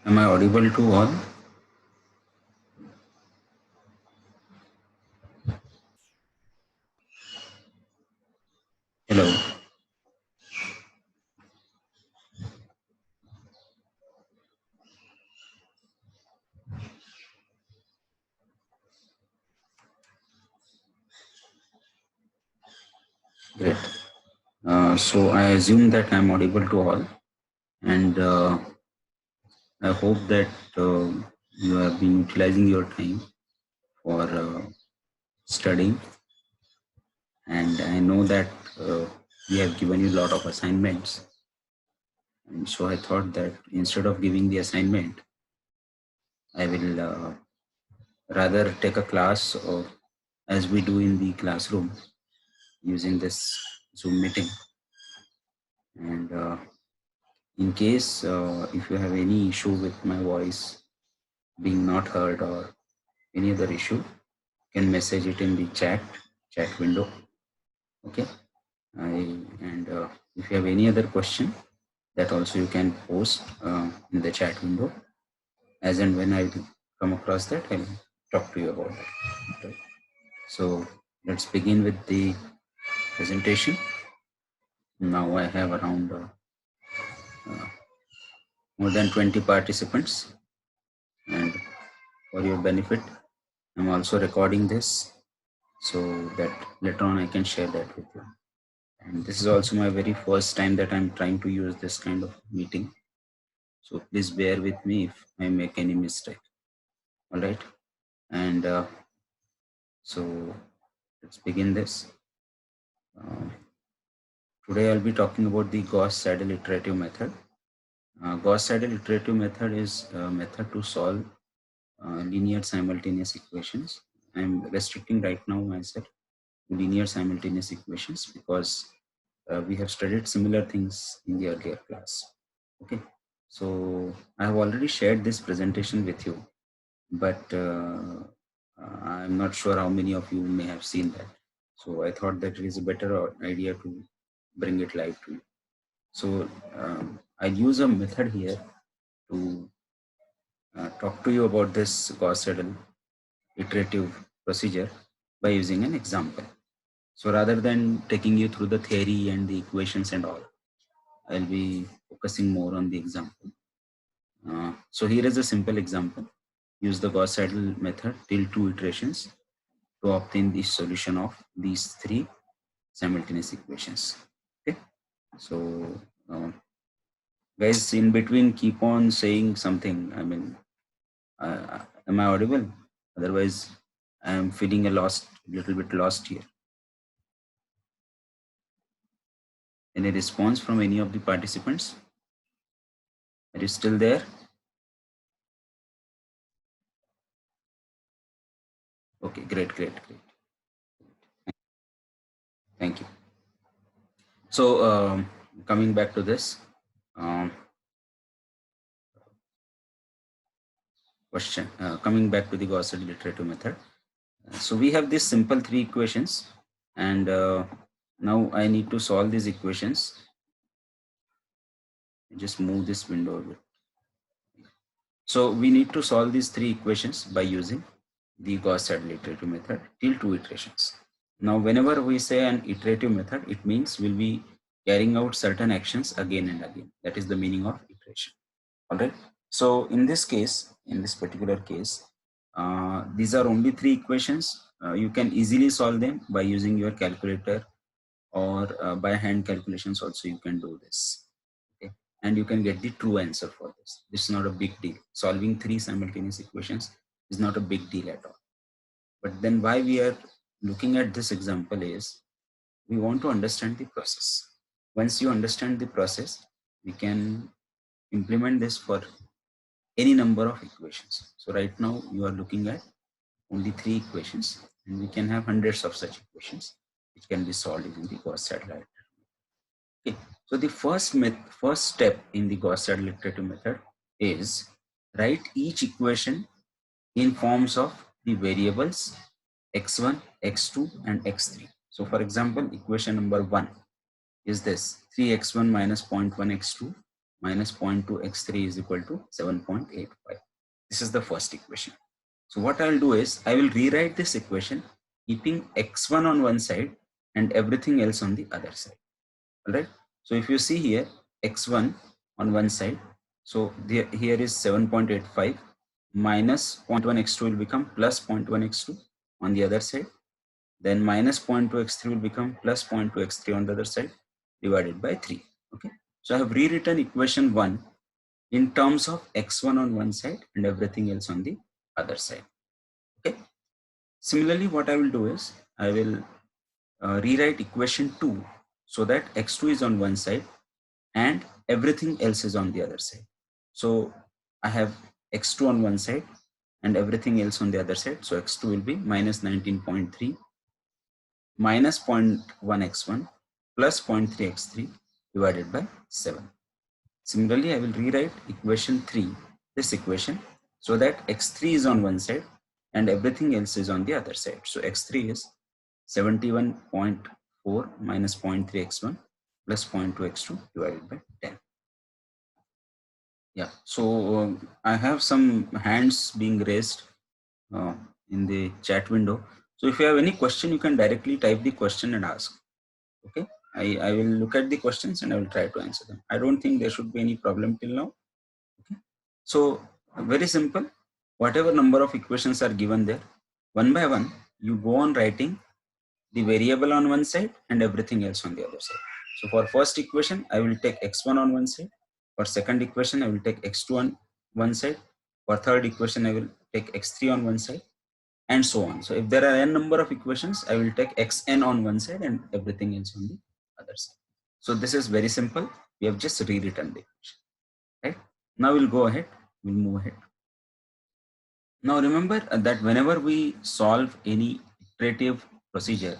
Am I audible to all? Hello. Great. So I assume that I'm audible to all, and I hope that you have been utilizing your time for studying. And I know that we have given you a lot of assignments, and so I thought that instead of giving the assignment, I will rather take a class or as we do in the classroom using this Zoom meeting. And in case if you have any issue with my voice being not heard or any other issue, you can message it in the chat window. Okay. And if you have any other question, that also you can post in the chat window. As and when I come across that, I'll talk to you about that. Right. So let's begin with the presentation. Now I have around more than 20 participants, and for your benefit, I'm also recording this so that later on I can share that with you. And this is also my very first time that I'm trying to use this kind of meeting. So please bear with me if I make any mistake. All right. And so let's begin this. Today I'll be talking about the Gauss-Seidel iterative method. Gauss-Seidel iterative method is a method to solve linear simultaneous equations. I'm restricting right now myself to linear simultaneous equations because we have studied similar things in the earlier class. Okay, so I have already shared this presentation with you, but I'm not sure how many of you may have seen that. So I thought that it is a better idea to bring it live to you. So I'll use a method here to talk to you about this Gauss-Seidel iterative procedure by using an example. So rather than taking you through the theory and the equations and all, I'll be focusing more on the example. So here is a simple example. Use the Gauss-Seidel method till 2 iterations to obtain the solution of these 3 simultaneous equations. Okay. So guys, in between, keep on saying something. I mean, am I audible? Otherwise, I am feeling a little bit lost here. Any response from any of the participants? Are you still there? Okay, great. Thank you. So coming back to this question, coming back to the Gauss-Seidel iterative method. So we have these simple 3 equations, and now I need to solve these equations. Just move this window a bit. So we need to solve these 3 equations by using the Gauss-Seidel iterative method till 2 iterations. Now, whenever we say an iterative method, it means we'll be carrying out certain actions again and again. That is the meaning of iteration. All right. So in this case, in this particular case, these are only 3 equations. You can easily solve them by using your calculator, or by hand calculations also you can do this. Okay. And you can get the true answer for this. This is not a big deal. Solving 3 simultaneous equations is not a big deal at all. But then why we are looking at this example is we want to understand the process. Once you understand the process, we can implement this for any number of equations. So right now you are looking at only 3 equations, and we can have hundreds of such equations which can be solved using the Gauss-Seidel. Okay. So the first step in the Gauss-Seidel iterative method is write each equation in forms of the variables x1, x2 and x3. So for example, equation number 1 is this 3x1 minus 0.1 x2 minus 0.2 x3 is equal to 7.85. This is the first equation. So what I will do is I will rewrite this equation keeping x1 on one side and everything else on the other side. All right. So if you see here x1 on one side, so here is 7.85 minus 0.1 x2 will become plus 0.1 x2 on the other side. Then minus 0.2 x3 will become plus 0.2 x3 on the other side divided by 3. Okay. So I have rewritten equation 1 in terms of x1 on one side and everything else on the other side. Okay. Similarly, what I will do is I will rewrite equation 2 so that x2 is on one side and everything else is on the other side. So I have x2 on one side and everything else on the other side. So x2 will be minus 19.3 minus 0.1 x1 plus 0.3 x3 divided by 7. Similarly, I will rewrite equation 3, this equation, so that x3 is on one side and everything else is on the other side. So x3 is 71.4 minus 0.3 x1 plus 0.2 x2 divided by 10. Yeah, so I have some hands being raised uh, in the chat window. So if you have any question, you can directly type the question and ask. Okay, I will look at the questions and I will try to answer them. I don't think there should be any problem till now. Okay. So very simple, whatever number of equations are given there, one by one, you go on writing the variable on one side and everything else on the other side. So for first equation, I will take x1 on one side. For second equation, I will take x2 on one side. For third equation, I will take x3 on one side and so on. So if there are n number of equations, I will take xn on one side and everything else on the other side. So this is very simple. We have just rewritten the equation, right? Now we'll go ahead, we'll move ahead. Now remember that whenever we solve any iterative procedure,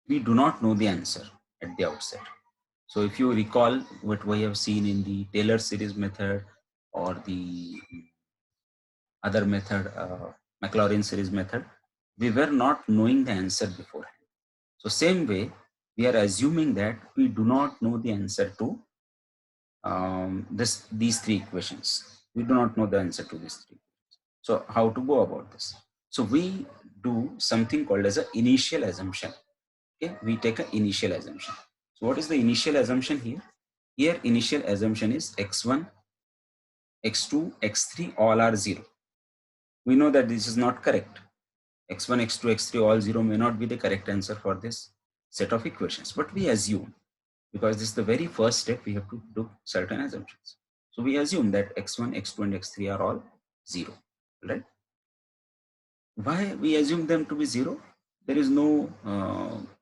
we do not know the answer at the outset. So if you recall what we have seen in the Taylor series method or the other method, Maclaurin series method, we were not knowing the answer beforehand. So same way, we are assuming that we do not know the answer to these three equations. We do not know the answer to these three. So how to go about this? So we do something called as an initial assumption. Okay, we take an initial assumption. So what is the initial assumption here? Here initial assumption is x1, x2, x3 all are 0. We know that this is not correct. x1, x2, x3 all 0 may not be the correct answer for this set of equations, but we assume, because this is the very first step, we have to do certain assumptions. So we assume that x1, x2 and x3 are all 0, right? Why we assume them to be 0? There is no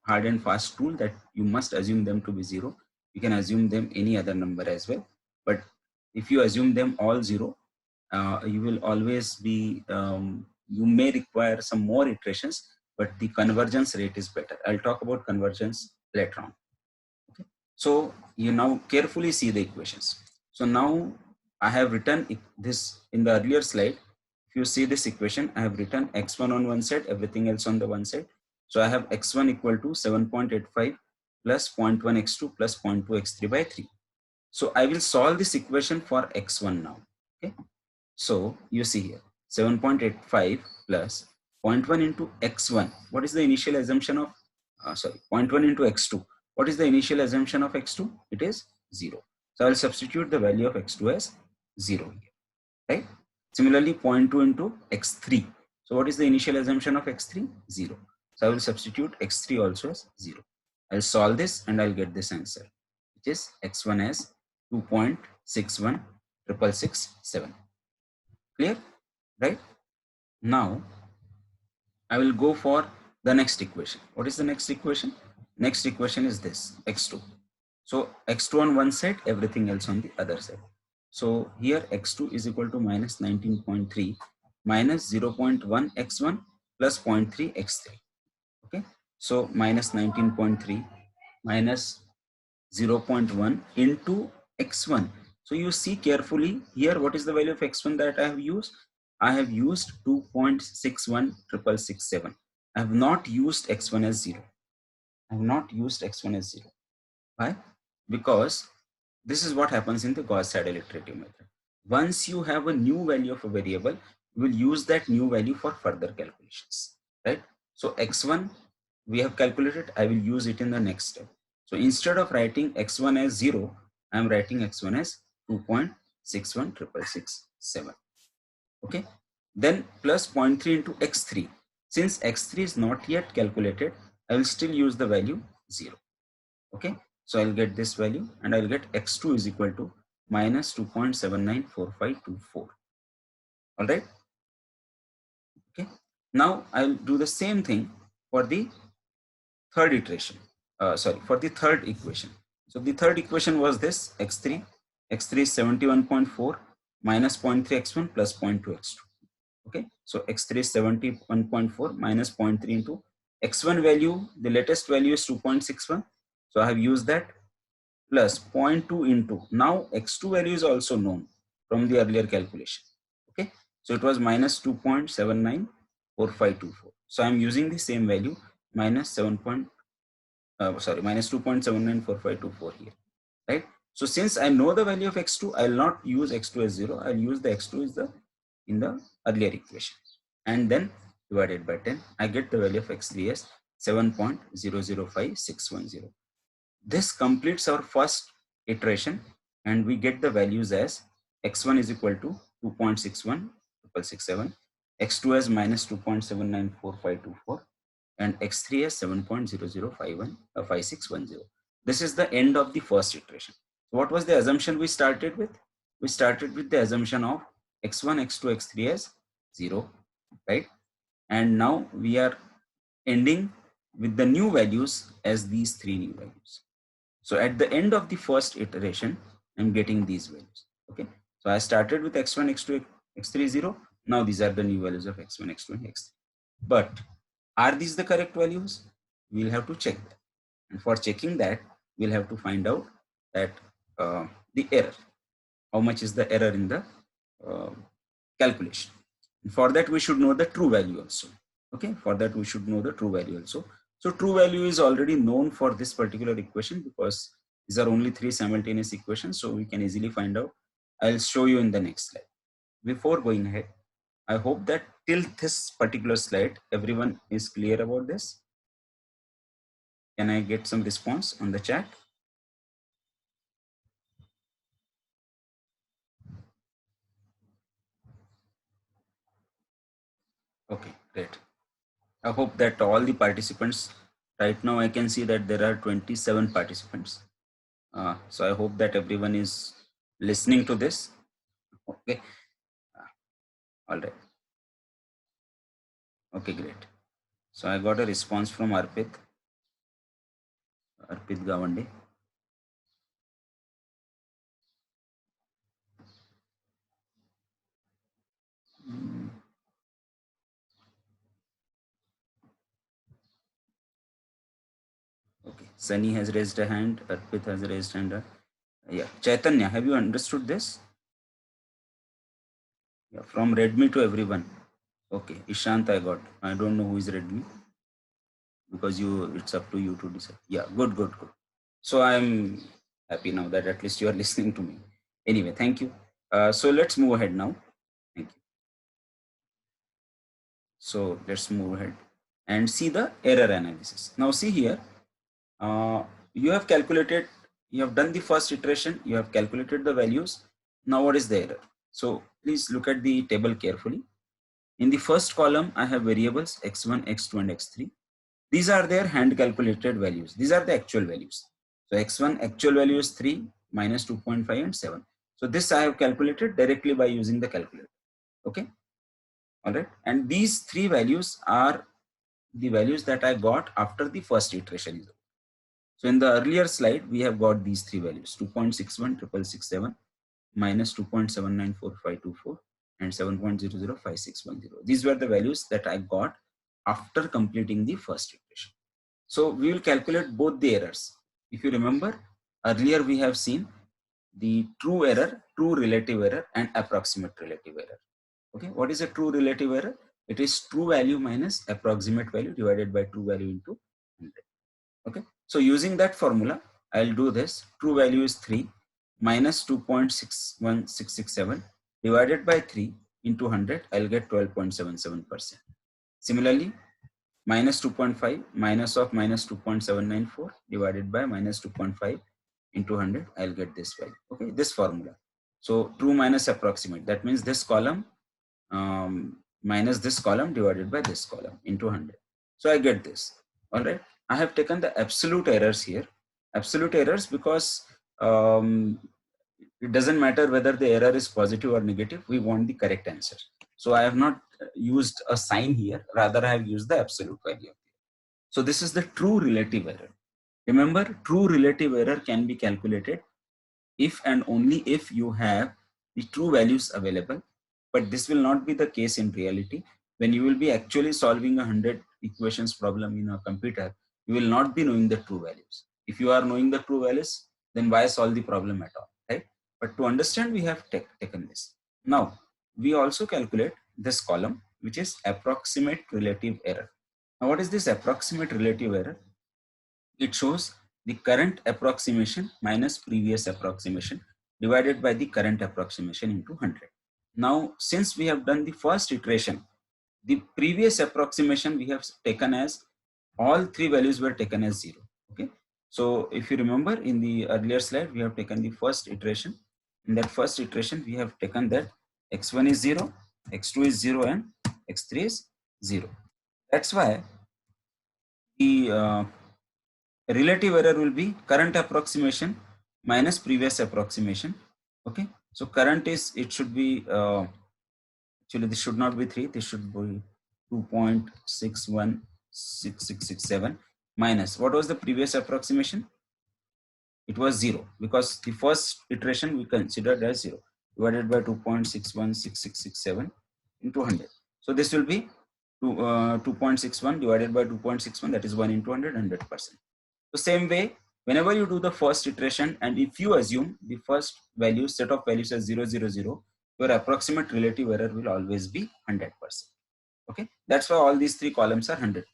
hard and fast rule that you must assume them to be 0. You can assume them any other number as well. But if you assume them all 0, you will always be, you may require some more iterations, but the convergence rate is better. I'll talk about convergence later on. Okay. So you now carefully see the equations. So now I have written this in the earlier slide. If you see this equation, I have written x1 on one side, everything else on the one side. So I have x1 equal to 7.85 plus 0.1 x2 plus 0.2 x3 by 3. So I will solve this equation for x1 now. Okay. So you see here 7.85 plus 0.1 into x1. What is the initial assumption of, 0.1 into x2. What is the initial assumption of x2? It is 0. So I will substitute the value of x2 as 0 here, right? Similarly, 0.2 into x3. So what is the initial assumption of x3? 0. So I will substitute x3 also as 0. I'll solve this and I'll get this answer, which is x1 as 2.61667. Clear? Right? Now, I will go for the next equation. What is the next equation? Next equation is this, x2. So x2 on one side, everything else on the other side. So here x2 is equal to minus 19.3 minus 0.1 x1 plus 0.3 x3. Okay. So minus 19.3 minus 0.1 into x1. So you see carefully here, what is the value of x1 that I have used? I have used 2.61667. I have not used x1 as 0. I have not used x1 as 0. Why? Because This is what happens in the Gauss-Seidel iterative method. Once you have a new value of a variable, you will use that new value for further calculations, right? So x1 we have calculated, I will use it in the next step. So instead of writing x1 as 0, I am writing x1 as 2.616667. Okay, then plus 0.3 into x3. Since x3 is not yet calculated, I will still use the value 0. Okay, so I'll get this value and I'll get x2 is equal to minus 2.794524. All right. Okay, now I'll do the same thing for the third iteration. For the third equation. So the third equation was this x3. X3 is 71.4 minus 0.3 x1 plus 0.2 x2. Okay, so x3 is 71.4 minus 0.3 into x1 value, the latest value is 2.61. So I have used that plus 0.2 into, now x2 value is also known from the earlier calculation. Okay, so it was minus 2.794524. So I am using the same value minus minus 2.794524 here, right? So since I know the value of x2, I will not use x2 as 0. I will use the x2 is in the earlier equation, and then divided by 10, I get the value of x3 as 7.005610. This completes our first iteration, and we get the values as x1 is equal to 2.616667, x2 as minus 2.794524, and x3 as 7.005610. This is the end of the first iteration. So what was the assumption we started with? We started with the assumption of x1, x2, x3 as 0, right? And now we are ending with the new values as these three new values. So at the end of the first iteration, I'm getting these values. Okay. So I started with x1, x2, x3, 0. Now these are the new values of x1, x2, and x3. But are these the correct values? We'll have to check that. And for checking that, we'll have to find out that the error. How much is the error in the uh, calculation? And for that, we should know the true value also. Okay. For that, we should know the true value also. So true value is already known for this particular equation because these are only three simultaneous equations. So we can easily find out. I'll show you in the next slide. Before going ahead, I hope that till this particular slide, everyone is clear about this. Can I get some response on the chat? Okay, great. I hope that all the participants, right now I can see that there are 27 participants. So I hope that everyone is listening to this. Okay, all right. Okay, great. So I got a response from Arpit Gawande. Okay, Sunny has raised a hand. Arpit has raised a hand. Yeah, Chaitanya, have you understood this? Yeah, from Redmi to everyone. Okay, Ishant I got. I don't know who is Redmi because it's up to you to decide. Yeah, good, good, good. So I'm happy now that at least you are listening to me. Anyway, thank you. So let's move ahead now. Thank you. So let's move ahead and see the error analysis. Now see here, you have calculated, you have done the first iteration, you have calculated the values. Now what is the error? So please look at the table carefully. In the first column, I have variables x1, x2, and x3. These are their hand calculated values. These are the actual values. So x1 actual value is 3 minus 2.5 and 7. So this I have calculated directly by using the calculator. Okay. All right. And these three values are the values that I got after the first iteration is over. So in the earlier slide, we have got these three values 2.616667 minus 2.794524 and 7.005610. These were the values that I got after completing the first iteration. So we will calculate both the errors. If you remember, earlier we have seen the true error, true relative error, and approximate relative error. Okay, what is a true relative error? It is true value minus approximate value divided by true value into 100. Okay, so using that formula, I'll do this. True value is 3 minus 2.61667 divided by 3 into 100, I'll get 12.77%. Similarly, minus 2.5 minus of minus 2.794 divided by minus 2.5 into 100, I'll get this value. Okay, this formula. So true minus approximate, that means this column minus this column divided by this column into 100. So I get this. All right. I have taken the absolute errors here. Absolute errors because it doesn't matter whether the error is positive or negative. We want the correct answer. So I have not used a sign here. Rather, I have used the absolute value. So this is the true relative error. Remember, true relative error can be calculated if and only if you have the true values available, but this will not be the case in reality. When you will be actually solving 100 equations problem in a computer, you will not be knowing the true values. If you are knowing the true values, then why solve the problem at all, right? But to understand, we have taken this. Now we also calculate this column, which is approximate relative error. Now what is this approximate relative error? It shows the current approximation minus previous approximation divided by the current approximation into 100. Now, since we have done the first iteration, the previous approximation we have taken as all three values were taken as 0. Okay. So if you remember in the earlier slide, we have taken the first iteration. In that first iteration, we have taken that x1 is 0, x2 is 0 and x3 is 0. That's why the relative error will be current approximation minus previous approximation. Okay, so current is, it should be actually this should not be 3, this should be 2.616667 minus what was the previous approximation. It was 0 because the first iteration we considered as 0 divided by 2.616667 into 100. So this will be 2.61 divided by 2.61, that is 1 into 100, 100%. The same way, whenever you do the first iteration and if you assume the first value set of values as 0, 0, 0, your approximate relative error will always be 100%. Okay, that's why all these three columns are 100%.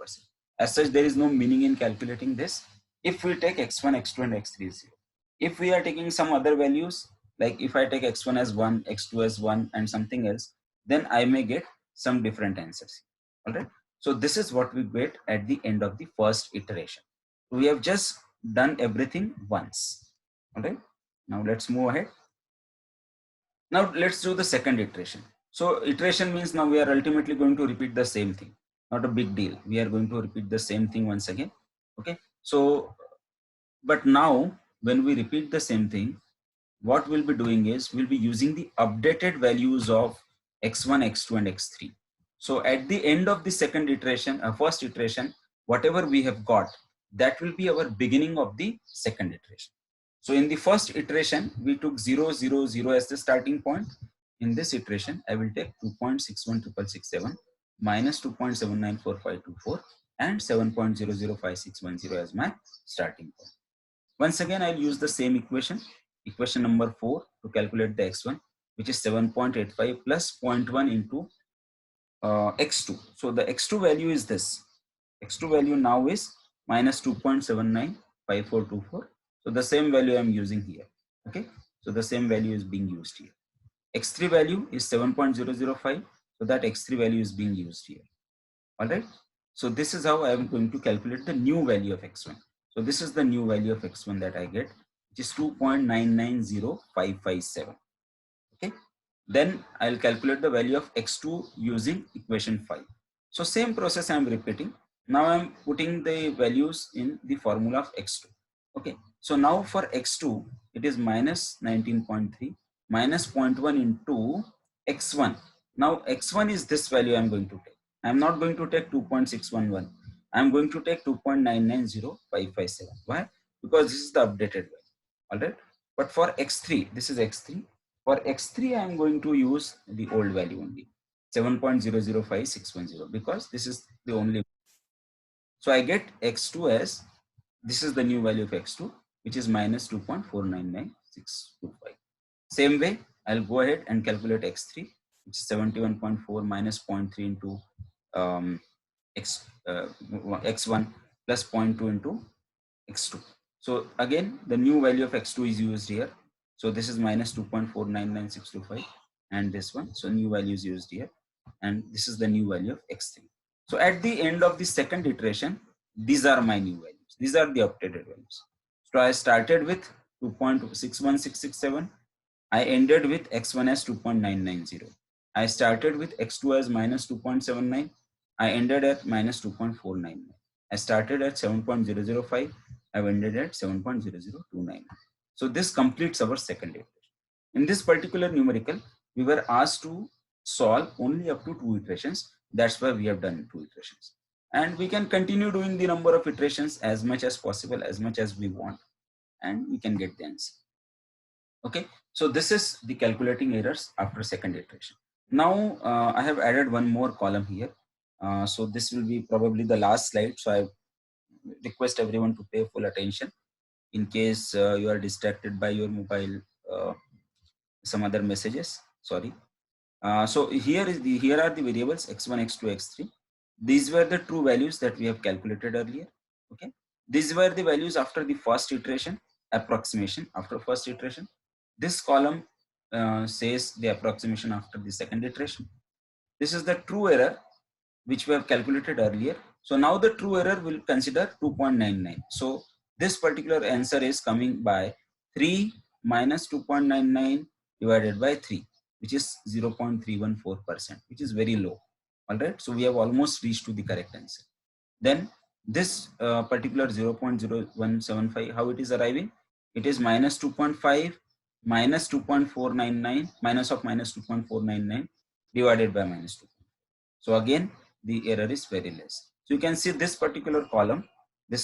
As such, there is no meaning in calculating this. If we take x1, x2 and x3 is 0. If we are taking some other values, like if I take x1 as 1, x2 as 1 and something else, then I may get some different answers. All right. So this is what we get at the end of the first iteration. We have just done everything once. All right. Now let's move ahead. Now let's do the second iteration. So iteration means now we are ultimately going to repeat the same thing. Not a big deal. We are going to repeat the same thing once again. Okay. So, but now when we repeat the same thing, what we'll be doing is we'll be using the updated values of x1, x2 and x3. So at the end of the second iteration, first iteration, whatever we have got, that will be our beginning of the second iteration. So in the first iteration, we took 0, 0, 0 as the starting point. In this iteration, I will take 2.616667 minus 2.794524 and 7.005610 as my starting point. Once again, I'll use the same equation, equation number 4, to calculate the x1, which is 7.85 plus 0.1 into x2. So the x2 value is this. X2 value now is minus 2.795424. So the same value I'm using here. Okay. So the same value is being used here. X3 value is 7.005. So that X3 value is being used here. All right. So this is how I am going to calculate the new value of x1. So this is the new value of x1 that I get, which is 2.990557. Okay. Then I'll calculate the value of x2 using equation 5. So same process I am repeating. Now I'm putting the values in the formula of x2. Okay. So now for x2, it is minus 19.3 minus 0.1 into x1. Now x1 is this value I'm going to take. I'm not going to take 2.611. I'm going to take 2.990557. Why? Because this is the updated value. All right. But for x3, this is x3. For x3, I'm going to use the old value only, 7.005610, because this is the only. So I get x2 as, this is the new value of x2, which is minus 2.499625. Same way, I'll go ahead and calculate x3, which is 71.4 minus 0.3 into x1 plus 0.2 into x2. So again, the new value of x2 is used here. So this is minus 2.499625 and this one. So new value is used here, and this is the new value of x3. So at the end of the second iteration, these are my new values. These are the updated values. So I started with 2.61667. I ended with x1 as 2.990. I started with x2 as minus 2.79. I ended at minus 2.499. I started at 7.005. I ended at 7.0029. So this completes our second iteration. In this particular numerical, we were asked to solve only up to 2 iterations. That's why we have done 2 iterations. And we can continue doing the number of iterations as much as possible, as much as we want, and we can get the answer. Okay, so this is the calculating errors after second iteration. Now I have added one more column here. So this will be probably the last slide. So I request everyone to pay full attention in case you are distracted by your mobile, some other messages. Sorry. So here are the variables x1, x2, x3. These were the true values that we have calculated earlier. Okay, these were the values after the first iteration, approximation after first iteration. This column says the approximation after the second iteration. This is the true error which we have calculated earlier. So now the true error will consider 2.99. So this particular answer is coming by 3 minus 2.99 divided by 3, which is 0.314%, which is very low. All right. So we have almost reached to the correct answer. Then this particular 0.0175, how it is arriving? It is minus 2.5 minus 2.499 minus of minus 2.499 divided by minus 2. So again, the error is very less. So you can see this particular column, the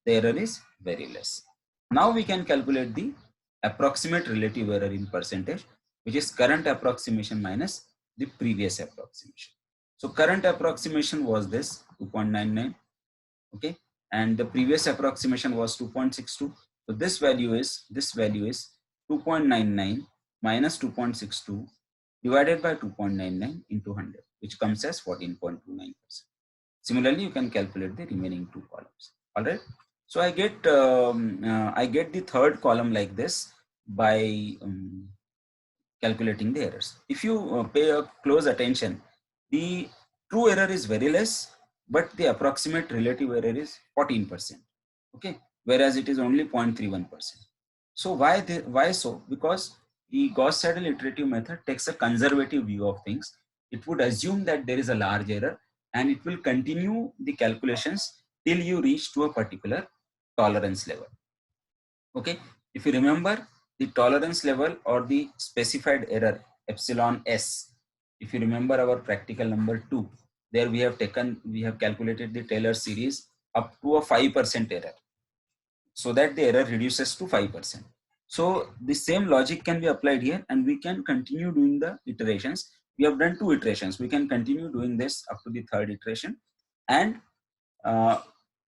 error is very less. Now we can calculate the approximate relative error in percentage, which is current approximation minus the previous approximation. So current approximation was this 2.99, okay, and the previous approximation was 2.62. So this value is 2.99 minus 2.62 divided by 2.99 into 100, which comes as 14.29%. Similarly, you can calculate the remaining two columns. All right. So I get the third column like this by calculating the errors. If you pay a close attention, the true error is very less, but the approximate relative error is 14%. Okay, whereas it is only 0.31%. So why so? Because the Gauss-Seidel iterative method takes a conservative view of things. It would assume that there is a large error, and it will continue the calculations till you reach to a particular tolerance level. Okay, if you remember the tolerance level or the specified error epsilon s, if you remember our practical number 2, there we have calculated the Taylor series up to a 5% error, so that the error reduces to 5%. So the same logic can be applied here, and we can continue doing the iterations. We have done 2 iterations. We can continue doing this up to the third iteration, and uh,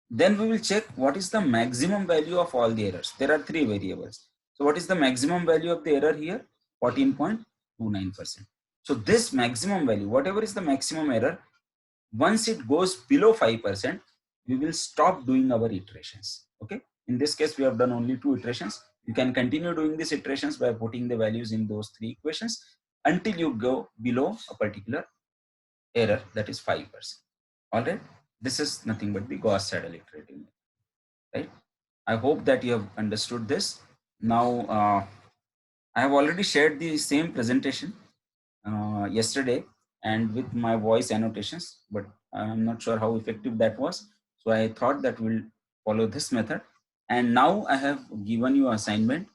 then we will check what is the maximum value of all the errors. There are 3 variables. So what is the maximum value of the error here? 14.29%. So this maximum value, whatever is the maximum error, once it goes below 5%, we will stop doing our iterations. Okay. In this case, we have done only 2 iterations. You can continue doing these iterations by putting the values in those 3 equations until you go below a particular error, that is 5%. All right. This is nothing but the Gauss-Seidel iterative method, right? I hope that you have understood this. Now, I have already shared the same presentation yesterday and with my voice annotations, but I'm not sure how effective that was. So I thought that we'll follow this method. And now I have given you assignment.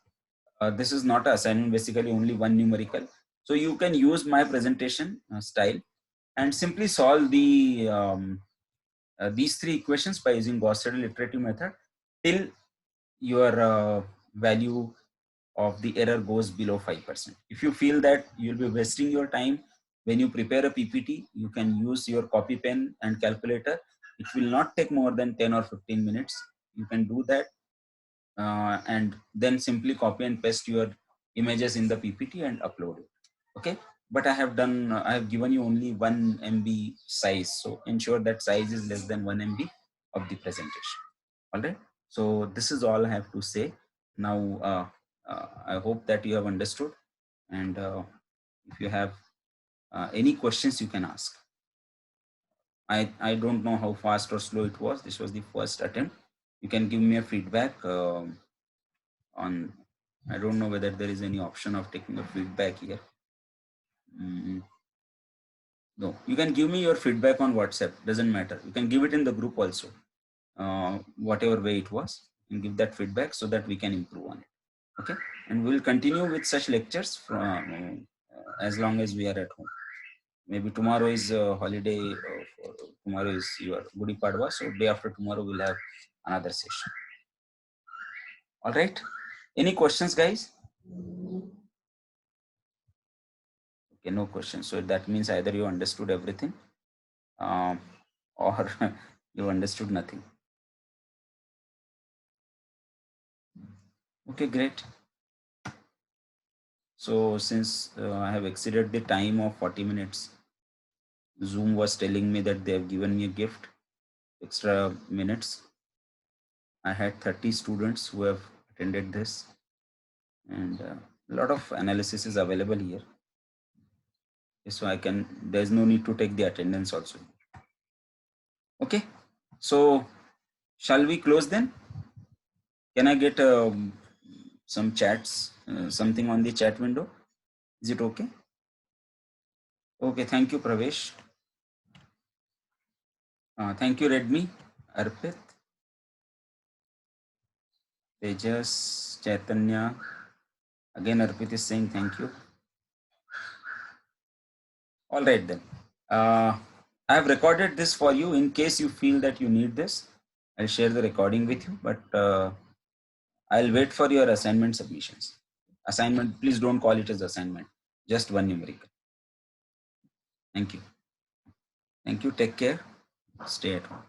This is not an assignment, basically only one numerical. So you can use my presentation style and simply solve these 3 equations by using Gauss-Seidel iterative method till your value of the error goes below 5%. If you feel that you'll be wasting your time when you prepare a PPT, you can use your copy pen and calculator. It will not take more than 10 or 15 minutes. You can do that and then simply copy and paste your images in the PPT and upload it. Okay. But I have given you only 1 MB size. So ensure that size is less than 1 MB of the presentation. All right. So this is all I have to say. Now, I hope that you have understood, and if you have any questions, you can ask. I don't know how fast or slow it was. This was the first attempt. You can give me a feedback on. I don't know whether there is any option of taking a feedback here. No, you can give me your feedback on WhatsApp. Doesn't matter. You can give it in the group also. Whatever way it was, you can give that feedback so that we can improve on it. Okay, and we will continue with such lectures from as long as we are at home. Maybe tomorrow is a holiday. Tomorrow is your Gudi Padwa, so day after tomorrow we'll have another session. All right. Any questions, guys? Okay, no questions. So that means either you understood everything, or you understood nothing. Okay, great. So since I have exceeded the time of 40 minutes, Zoom was telling me that they have given me a gift, extra minutes. I had 30 students who have attended this, and a lot of analysis is available here. So there's no need to take the attendance also. Okay, so shall we close then? Can I get some chats, something on the chat window? Is it okay? Okay, thank you, Pravesh. Thank you, Redmi, Arpit, Tejas, Chaitanya. Again, Arpit is saying thank you. All right then. I have recorded this for you in case you feel that you need this. I'll share the recording with you, but I'll wait for your assignment submissions. Assignment, please don't call it as assignment, just one numerical. Thank you. Thank you. Take care. Stay at home.